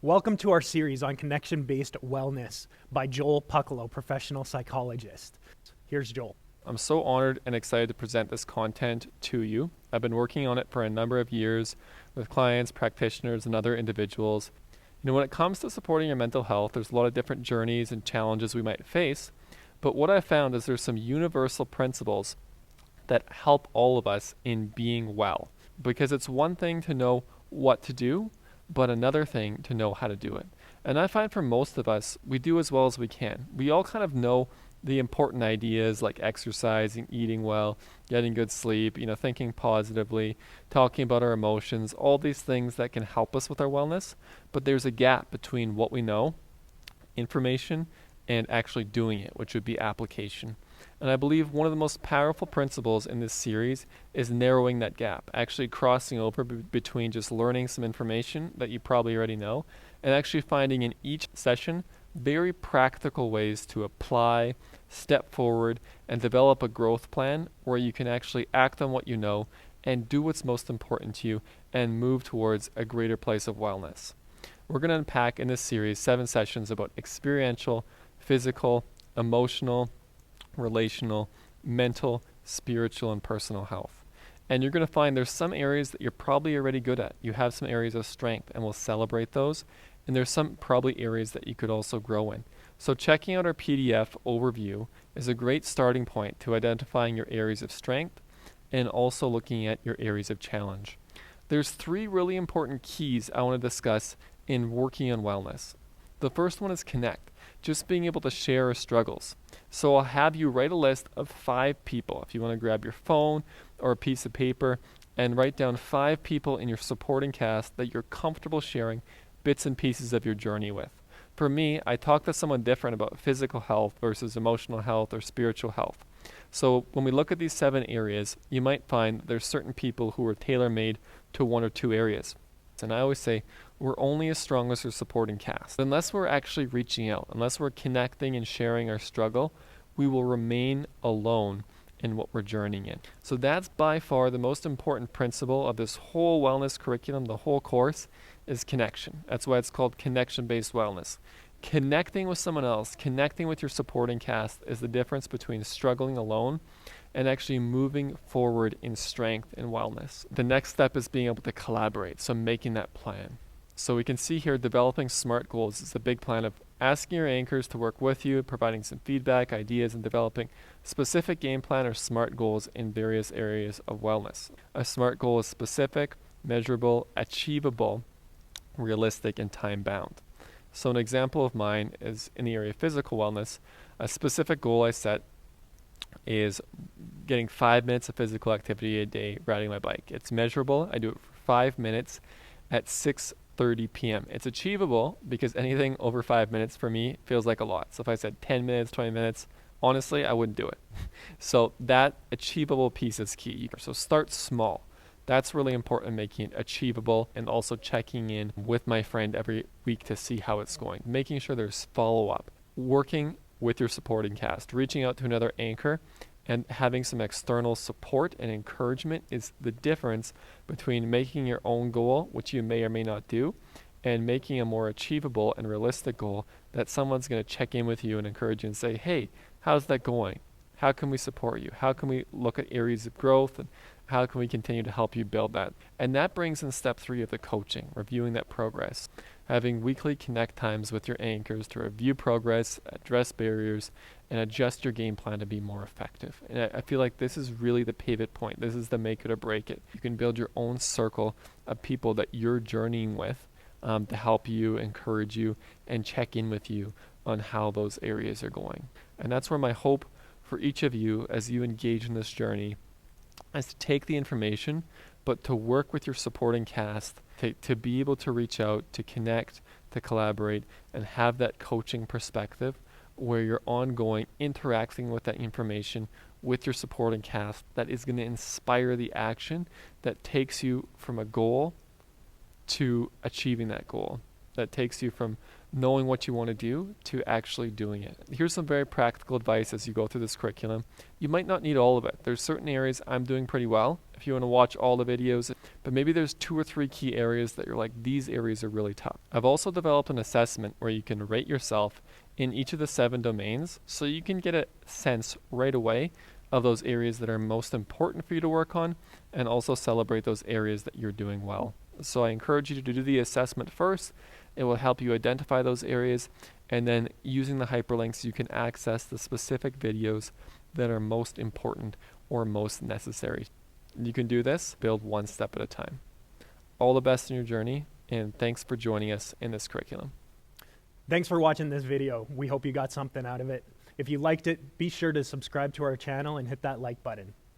Welcome to our series on connection-based wellness by Joel Pukalo, professional psychologist. Here's Joel. I'm so honored and excited to present this content to you. I've been working on it for a number of years with clients, practitioners, and other individuals. When it comes to supporting your mental health, there's a lot of different journeys and challenges we might face. But what I found is there's some universal principles that help all of us in being well. Because it's one thing to know what to do, but another thing to know how to do it. And I find for most of us, we do as well as we can. We all kind of know the important ideas like exercising, eating well, getting good sleep, thinking positively, talking about our emotions, all these things that can help us with our wellness. But there's a gap between what we know, information, and actually doing it, which would be application. And I believe one of the most powerful principles in this series is narrowing that gap, actually crossing over between just learning some information that you probably already know, and actually finding in each session very practical ways to apply, step forward, and develop a growth plan where you can actually act on what you know and do what's most important to you and move towards a greater place of wellness. We're going to unpack in this series 7 sessions about experiential, physical, emotional, relational, mental, spiritual, and personal health. And you're going to find there's some areas that you're probably already good at. You have some areas of strength, and we'll celebrate those. And there's some probably areas that you could also grow in. So checking out our PDF overview is a great starting point to identifying your areas of strength and also looking at your areas of challenge. There's 3 really important keys I want to discuss in working on wellness. The first one is connect, just being able to share our struggles. So I'll have you write a list of 5 people. If you want to grab your phone or a piece of paper and write down 5 people in your supporting cast that you're comfortable sharing bits and pieces of your journey with. For me, I talk to someone different about physical health versus emotional health or spiritual health. So when we look at these 7 areas, you might find that there's certain people who are tailor-made to 1 or 2 areas. And I always say, we're only as strong as our supporting cast. Unless we're actually reaching out, unless we're connecting and sharing our struggle, we will remain alone in what we're journeying in. So that's by far the most important principle of this whole wellness curriculum, the whole course, is connection. That's why it's called connection-based wellness. Connecting with someone else, connecting with your supporting cast is the difference between struggling alone and actually moving forward in strength and wellness. The next step is being able to collaborate, so making that plan. So we can see here developing SMART goals is a big plan of asking your anchors to work with you, providing some feedback, ideas, and developing specific game plan or SMART goals in various areas of wellness. A SMART goal is specific, measurable, achievable, realistic, and time-bound. So an example of mine is in the area of physical wellness. A specific goal I set is getting 5 minutes of physical activity a day riding my bike. It's measurable. I do it for 5 minutes at 6:30 p.m. It's achievable because anything over 5 minutes for me feels like a lot. So if I said 10 minutes, 20 minutes, honestly, I wouldn't do it. So that achievable piece is key. So start small. That's really important, making it achievable and also checking in with my friend every week to see how it's going. Making sure there's follow-up. Working with your supporting cast. Reaching out to another anchor and having some external support and encouragement is the difference between making your own goal, which you may or may not do, and making a more achievable and realistic goal that someone's going to check in with you and encourage you and say, hey, how's that going? How can we support you? How can we look at areas of growth, and how can we continue to help you build that? And that brings in step 3 of the coaching, reviewing that progress. Having weekly connect times with your anchors to review progress, address barriers, and adjust your game plan to be more effective. And I feel like this is really the pivot point. This is the make it or break it. You can build your own circle of people that you're journeying with to help you, encourage you, and check in with you on how those areas are going. And that's where my hope for each of you as you engage in this journey is to take the information, but to work with your supporting cast, to be able to reach out, to connect, to collaborate, and have that coaching perspective where you're ongoing interacting with that information with your supporting cast that is going to inspire the action that takes you from a goal to achieving that goal, that takes you from knowing what you want to do to actually doing it. Here's some very practical advice as you go through this curriculum. You might not need all of it. There's certain areas I'm doing pretty well, if you want to watch all the videos, but maybe there's 2 or 3 key areas that you're like, these areas are really tough. I've also developed an assessment where you can rate yourself in each of the 7 domains, so you can get a sense right away of those areas that are most important for you to work on, and also celebrate those areas that you're doing well. So I encourage you to do the assessment first. It will help you identify those areas, and then using the hyperlinks, you can access the specific videos that are most important or most necessary. You can do this, build one step at a time. All the best in your journey, and thanks for joining us in this curriculum. Thanks for watching this video. We hope you got something out of it. If you liked it, be sure to subscribe to our channel and hit that like button.